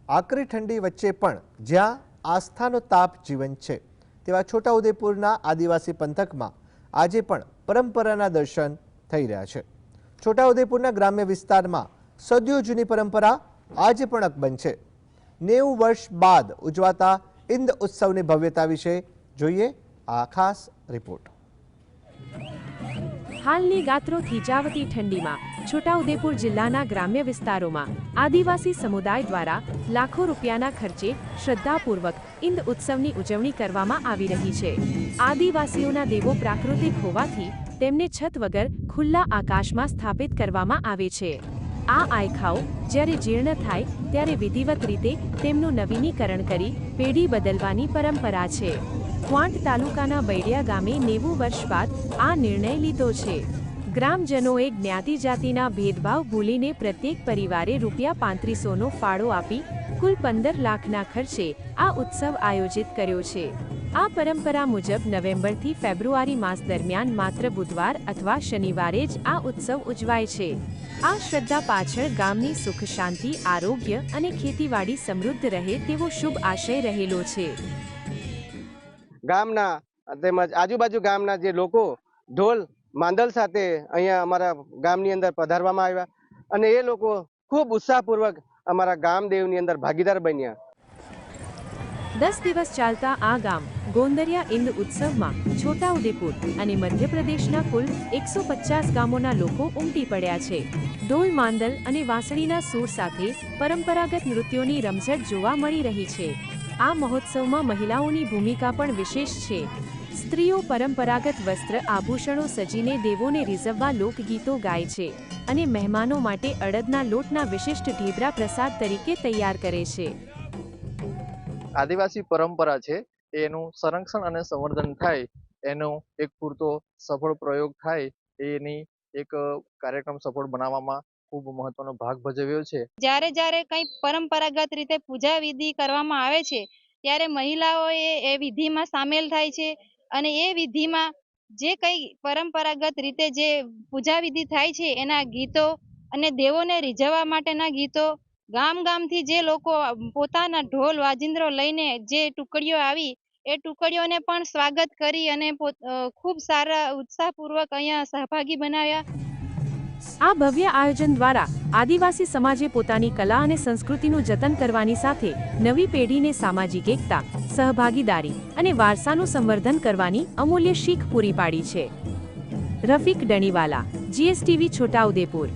આકરી ઠંડી વચ્ચે પણ જ્યાં આસ્થાનો તાપ જીવંત છે તેવા છોટાઉદેપુરના આદિવાસી પંથકમાં આજે પણ પરંપરાના દર્શન થઈ રહ્યા છે। છોટાઉદેપુરના ગ્રામ્ય વિસ્તારમાં સદીઓ જૂની પરંપરા આજે પણ અકબંધ છે। 90 વર્ષ બાદ ઉજવાતા ઇન્દ ઉત્સવની ભવ્યતા વિશે જોઈએ આ ખાસ રિપોર્ટ। હાલની ગાત્રો થીજાવતી ઠંડીમાં છોટાઉદેપુર જિલ્લાના ગ્રામ્ય વિસ્તારોમાં આદિવાસી સમુદાય દ્વારા લાખો રૂપિયાના ખર્ચે શ્રદ્ધાપૂર્વક ઇન્દ ઉત્સવની ઉજવણી કરવામાં આવી રહી છે। આદિવાસીઓના દેવો પ્રાકૃતિક હોવાથી તેમને છત વગર ખુલ્લા આકાશમાં સ્થાપિત કરવામાં આવે છે। આ આયખાઓ જ્યારે જીર્ણ થાય ત્યારે વિધિવત રીતે તેમનું નવીનીકરણ કરી પેઢી બદલવાની પરંપરા છે। ક્વાંટ તાલુકાના બૈડિયા ગામે 90 વર્ષ બાદ આ નિર્ણય લીધો છે। ગ્રામજનોએ જ્ઞાતિ જાતિના ભેદભાવ ભૂલીને પ્રત્યેક પરિવારે ₹3500નો ફાળો આપી કુલ 15 લાખના ખર્ચે આ ઉત્સવ આયોજિત કર્યો છે। આ પરંપરા મુજબ નવેમ્બરથી ફેબ્રુઆરી માસ દરમિયાન માત્ર બુધવાર અથવા શનિવારે જ આ ઉત્સવ ઉજવાય છે। આ શ્રદ્ધા પાછળ ગામની સુખ શાંતિ આરોગ્ય અને ખેતીવાડી સમૃદ્ધ રહે તેવો શુભ આશય રહેલો છે। ગામના તેમજ આજુબાજુ ગામના જે લોકો ઢોલ માંદલ સાથે અહીંયા અમારા ગામની અંદર પધારવામાં આવ્યા અને એ લોકો ખૂબ ઉત્સાહપૂર્વક અમારા ગામદેવની અંદર ભાગીદાર બન્યા। 10 દિવસ ચાલતા આ ગામ ગોંદરિયા ઇન્દ ઉત્સવમાં છોટાઉદેપુર અને મધ્યપ્રદેશના કુલ 150 ગામોના લોકો ઉમટી પડ્યા છે। ઢોલ માંદલ અને વાંસળીના સૂર સાથે પરંપરાગત નૃત્યોની રમઝટ જોવા મળી રહી છે। આ મહોત્સવમાં મહિલાઓની ભૂમિકા પણ વિશેષ છે। સ્ત્રીઓ પરંપરાગત વસ્ત્ર આભૂષણો સજીને દેવોને રીઝવવા લોકગીતો ગાય છે અને મહેમાનો માટે અડદના લોટના વિશિષ્ટ ઢેબરા પ્રસાદ તરીકે તૈયાર કરે છે। આદિવાસી પરંપરા છે એનું સંરક્ષણ અને સંવર્ધન થાય એનો એક પૂરતો સફળ પ્રયોગ થાય એની એક કાર્યક્રમ સફળ બનાવવામાં ખૂબ મહત્વનો ભાગ ભજવ્યો છે। જ્યારે કંઈ પરંપરાગત રીતે પૂજા વિધિ કરવામાં આવે છે ત્યારે મહિલાઓ એ વિધિમાં સામેલ થાય છે અને એ વિધિમાં જે કંઈ પરંપરાગત રીતે જે પૂજા વિધિ થાય છે એના ગીતો અને દેવોને રીઝવવા માટેના ગીતો ગામથી જે લોકો પોતાના ઢોલ વાજિંદ્રો લઈને જે ટુકડીઓ આવી એ ટુકડીઓને પણ સ્વાગત કરી અને ખૂબ સારા ઉત્સાહપૂર્વક અહીંયા સહભાગી બનાવ્યા। આ ભવ્ય આયોજન દ્વારા આદિવાસી સમાજે પોતાની કલા અને સંસ્કૃતિનું જતન કરવાની સાથે નવી પેઢીને સામાજિક એકતા સહભાગીદારી અને વારસાનું સંવર્ધન કરવાની અમૂલ્ય શીખ પૂરી પાડી છે। રફીક ડણીવાલા, GSTV છોટાઉદેપુર।